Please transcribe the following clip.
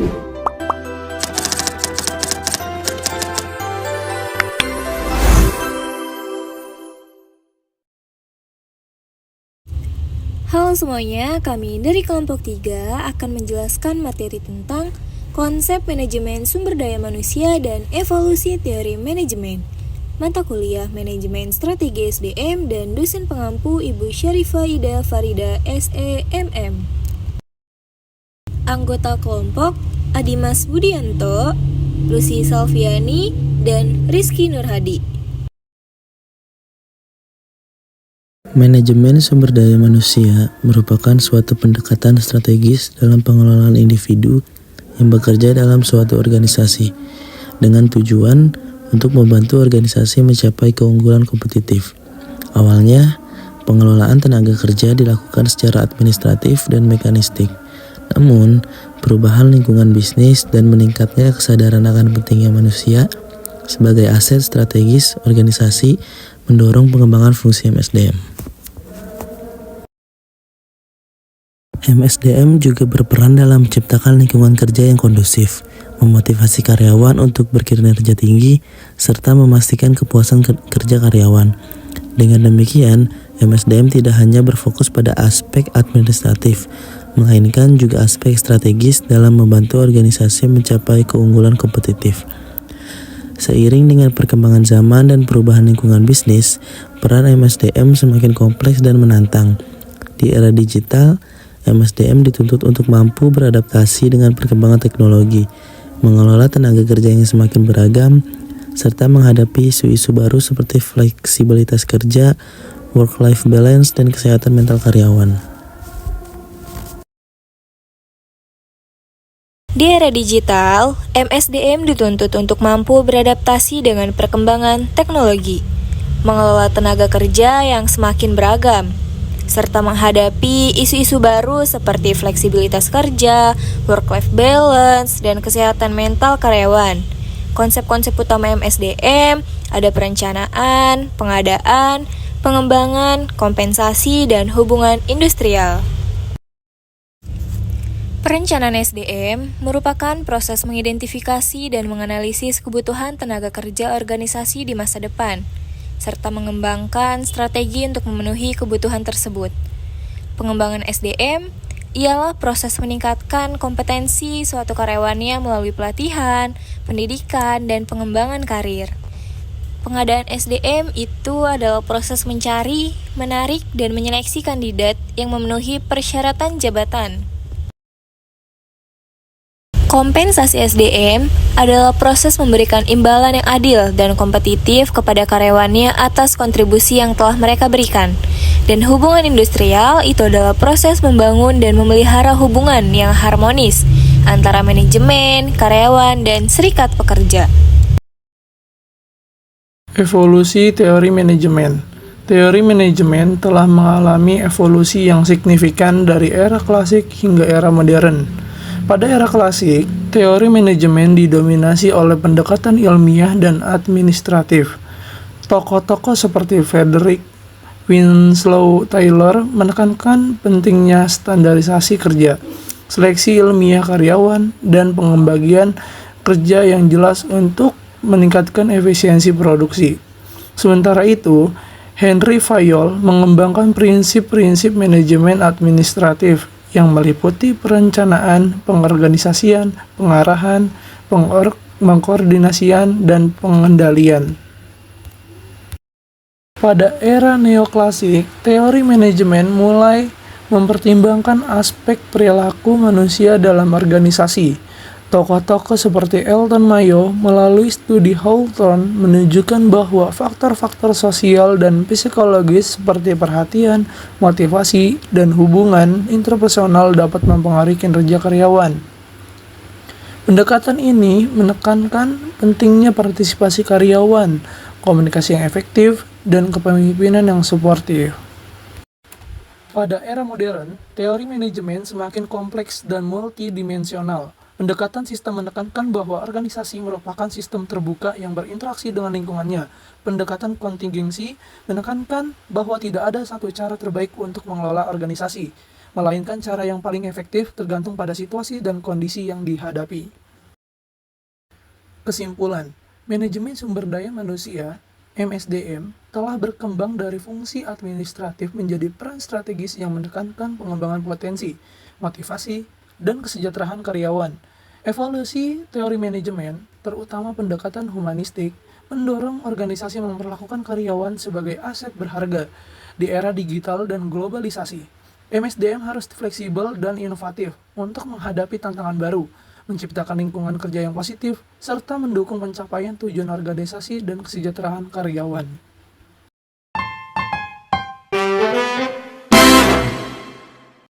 Halo semuanya, kami dari kelompok 3 akan menjelaskan materi tentang konsep manajemen sumber daya manusia dan evolusi teori manajemen. Mata kuliah Manajemen Strategi SDM dan dosen pengampu Ibu Syarifah Ida Farida SEMM. Anggota kelompok Adimas Budianto, Lucy Salviani, dan Rizky Nurhadi. Manajemen sumber daya manusia merupakan suatu pendekatan strategis dalam pengelolaan individu yang bekerja dalam suatu organisasi dengan tujuan untuk membantu organisasi mencapai keunggulan kompetitif. Awalnya, pengelolaan tenaga kerja dilakukan secara administratif dan mekanistik. Namun, perubahan lingkungan bisnis dan meningkatnya kesadaran akan pentingnya manusia sebagai aset strategis organisasi mendorong pengembangan fungsi MSDM. MSDM juga berperan dalam menciptakan lingkungan kerja yang kondusif, memotivasi karyawan untuk berkinerja tinggi, serta memastikan kepuasan kerja karyawan. Dengan demikian, MSDM tidak hanya berfokus pada aspek administratif, melainkan juga aspek strategis dalam membantu organisasi mencapai keunggulan kompetitif. Seiring dengan perkembangan zaman dan perubahan lingkungan bisnis, peran MSDM semakin kompleks dan menantang. Di era digital, MSDM dituntut untuk mampu beradaptasi dengan perkembangan teknologi, mengelola tenaga kerja yang semakin beragam, serta menghadapi isu-isu baru seperti fleksibilitas kerja, work-life balance, dan kesehatan mental karyawan. Di era digital, MSDM dituntut untuk mampu beradaptasi dengan perkembangan teknologi, mengelola tenaga kerja yang semakin beragam, serta menghadapi isu-isu baru seperti fleksibilitas kerja, work-life balance, dan kesehatan mental karyawan. Konsep-konsep utama MSDM ada perencanaan, pengadaan, pengembangan, kompensasi, dan hubungan industrial. Perencanaan SDM merupakan proses mengidentifikasi dan menganalisis kebutuhan tenaga kerja organisasi di masa depan, serta mengembangkan strategi untuk memenuhi kebutuhan tersebut. Pengembangan SDM ialah proses meningkatkan kompetensi suatu karyawannya melalui pelatihan, pendidikan, dan pengembangan karir. Pengadaan SDM itu adalah proses mencari, menarik, dan menyeleksi kandidat yang memenuhi persyaratan jabatan. Kompensasi SDM adalah proses memberikan imbalan yang adil dan kompetitif kepada karyawannya atas kontribusi yang telah mereka berikan. Dan hubungan industrial itu adalah proses membangun dan memelihara hubungan yang harmonis antara manajemen, karyawan, dan serikat pekerja. Evolusi teori manajemen. Teori manajemen telah mengalami evolusi yang signifikan dari era klasik hingga era modern. Pada era klasik, teori manajemen didominasi oleh pendekatan ilmiah dan administratif. Tokoh-tokoh seperti Frederick Winslow Taylor menekankan pentingnya standarisasi kerja, seleksi ilmiah karyawan, dan pembagian kerja yang jelas untuk meningkatkan efisiensi produksi. Sementara itu, Henry Fayol mengembangkan prinsip-prinsip manajemen administratif yang meliputi perencanaan, pengorganisasian, pengarahan, pengkoordinasian, dan pengendalian. Pada era neoklasik, teori manajemen mulai mempertimbangkan aspek perilaku manusia dalam organisasi. Tokoh-tokoh seperti Elton Mayo melalui studi Hawthorne menunjukkan bahwa faktor-faktor sosial dan psikologis seperti perhatian, motivasi, dan hubungan interpersonal dapat mempengaruhi kinerja karyawan. Pendekatan ini menekankan pentingnya partisipasi karyawan, komunikasi yang efektif, dan kepemimpinan yang suportif. Pada era modern, teori manajemen semakin kompleks dan multidimensional. Pendekatan sistem menekankan bahwa organisasi merupakan sistem terbuka yang berinteraksi dengan lingkungannya. Pendekatan kontingensi menekankan bahwa tidak ada satu cara terbaik untuk mengelola organisasi. melainkan cara yang paling efektif tergantung pada situasi dan kondisi yang dihadapi. Kesimpulan, manajemen sumber daya manusia (MSDM) telah berkembang dari fungsi administratif menjadi peran strategis yang menekankan pengembangan potensi, motivasi, dan kesejahteraan karyawan. Evaluasi teori manajemen, terutama pendekatan humanistik, mendorong organisasi memperlakukan karyawan sebagai aset berharga di era digital dan globalisasi. MSDM harus fleksibel dan inovatif untuk menghadapi tantangan baru, menciptakan lingkungan kerja yang positif, serta mendukung pencapaian tujuan organisasi dan kesejahteraan karyawan.